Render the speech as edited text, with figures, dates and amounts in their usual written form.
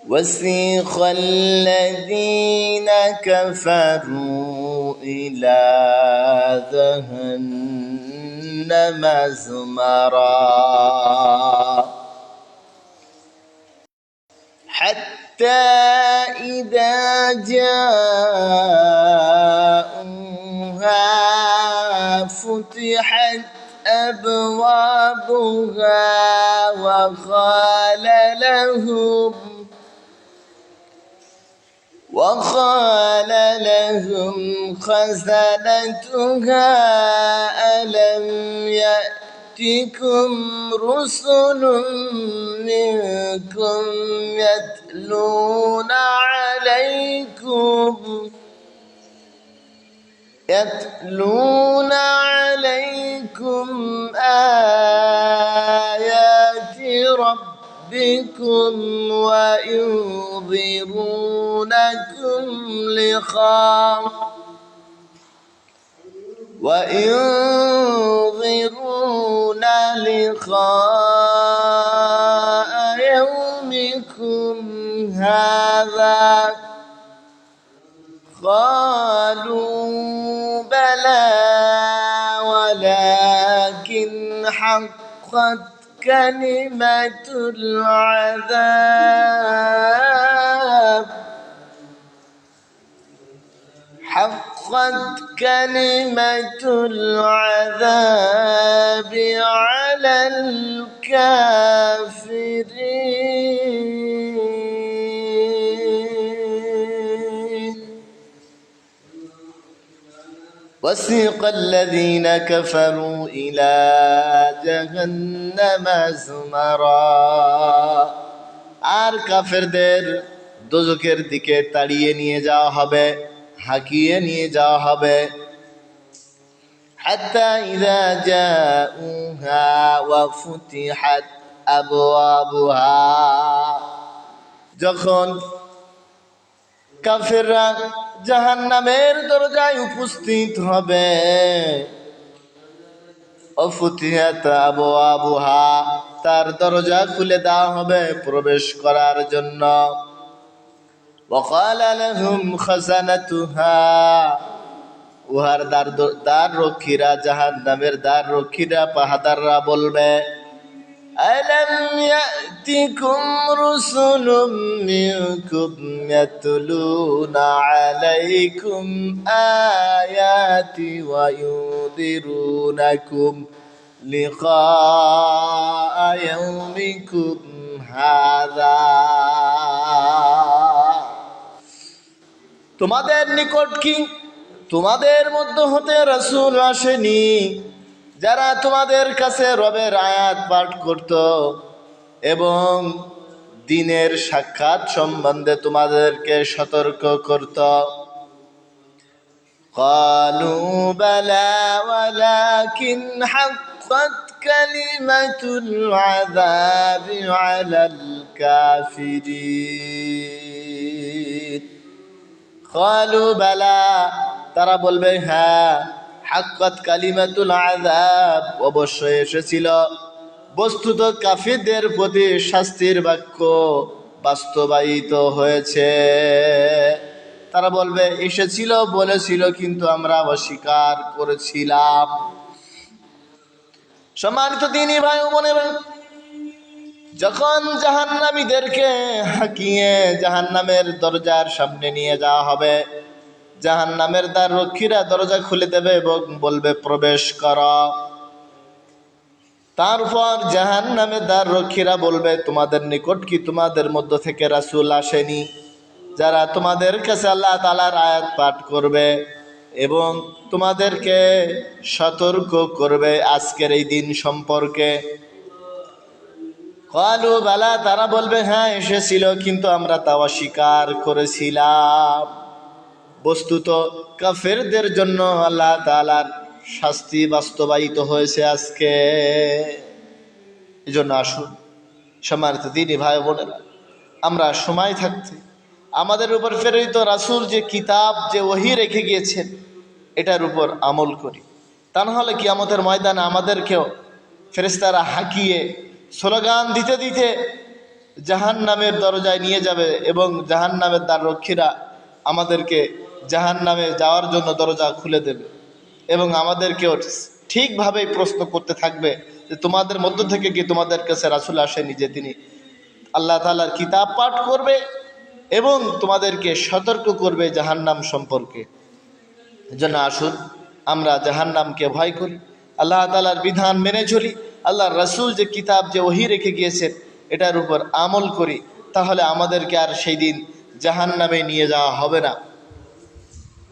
وسيق الذين كفروا إلى جهنم زمرا حتى إذا جاءوها فتحت أبوابها وقال لهم خزنتها ألم يأتكم رسل منكم يتلون عليكم آيات ربكم وينظرون لقاء يومكم هذا قالوا بلى ولكن حقت كلمة العذاب على الكافرين. وسيق الذين كفروا إلى جهنم زمرا আর কাফেরদের দোজখের দিকে তাড়িয়ে নিয়ে যাওয়া হবে, হাঁকিয়ে নিয়ে যাওয়া হবে। حتى إذا جاءوها وفتحت أبوابها যখন কাফেররা জাহান্নামের দরজায় উপস্থিত হবে, وفتحت أبوابها তার দরজা খুলে দেওয়া হবে প্রবেশ করার জন্য। وقال لهم خزنتها উহার দ্বার রক্ষীরা, জাহান্নামের দ্বার রক্ষীরা, পাহাদাররা বলবে, ألم يأتكم رسل منكم يتلون عليكم آياتي وينذرونكم لقاء يومكم هذا তোমাদের নিকট কি তোমাদের মধ্য হতে রাসূল আসেনি যারা তোমাদের কাছে রবের আয়াত পাঠ করত এবং দিনের সাক্ষাৎ সম্বন্ধে তোমাদেরকে সতর্ক করত? قالوا بلى ولكن حقت كلمة العذاب على الكافرين. قالوا بلى তারা বলবে, হ্যাঁ, হাক্কাত কালিমাতুল আযাব অবশ্যই এসেছিল, বস্তুত কাফিরদের প্রতি শাস্তির বাক্য বাস্তবায়িত হয়েছে। তারা বলবে, এসেছিল, বলেছিল, কিন্তু আমরা অস্বীকার করেছিলাম। সম্মানিত দ্বীনী ভাই ও বোনেরা, যখন জাহান্নামীদেরকে হাঁকিয়ে জাহান্নামের দরজার সামনে নিয়ে যাওয়া হবে, জাহান্নামের দ্বার রক্ষীরা দরজা খুলে দেবে এবং বলবে, প্রবেশ কর। তারপর জাহান্নামের দ্বার রক্ষীরা বলবে, তোমাদের নিকট কি তোমাদের মধ্য থেকে রাসূল আসেনি যারা তোমাদের কাছে আল্লাহ তাআলার আয়াত পাঠ করবে এবং তোমাদেরকে সতর্ক করবে আজকের এই দিন সম্পর্কে? ক্বালু বালা তারা বলবে, হ্যাঁ, এসেছিল, কিন্তু আমরা তা অস্বীকার করেছিলাম। বস্তুত কাফেরদের জন্য আল্লাহ তাআলার শাস্তি বাস্তবায়িত হয়েছে আজকে। এই জন্য আসুন সম্মানিত দ্বীনী ভাই বোনেরা, আমরা সময় থাকতে আমাদের উপর প্রেরিত রাসূল যে কিতাব, যে ওহী রেখে গিয়েছেন, এটার উপর আমল করি। তা নাহলে কিয়ামতের ময়দানে আমাদেরকেও ফেরেশতারা হাঁকিয়ে স্লোগান দিতে দিতে জাহান্নামের দরজায় নিয়ে যাবে এবং জাহান্নামের দ্বাররক্ষীরা আমাদেরকে জাহান্নামে যাওয়ার জন্য দরজা খুলে দেবে এবং আমাদেরকেও ঠিকভাবেই প্রশ্ন করতে থাকবে যে তোমাদের মধ্য থেকে কি তোমাদের কাছে রাসূল আসেনি যে তিনি আল্লাহ তাআলার কিতাব পাঠ করবে এবং তোমাদেরকে সতর্ক করবে জাহান্নাম সম্পর্কে। এজন্য আসুন আমরা জাহান্নামকে ভয় করি, আল্লাহ তাআলার বিধান মেনে চলি, আল্লাহর রাসূল যে কিতাব যে ওহী রেখে গিয়েছেন এটার উপর আমল করি, তাহলে আমাদেরকে আর সেই দিন জাহান্নামে নিয়ে যাওয়া হবে না।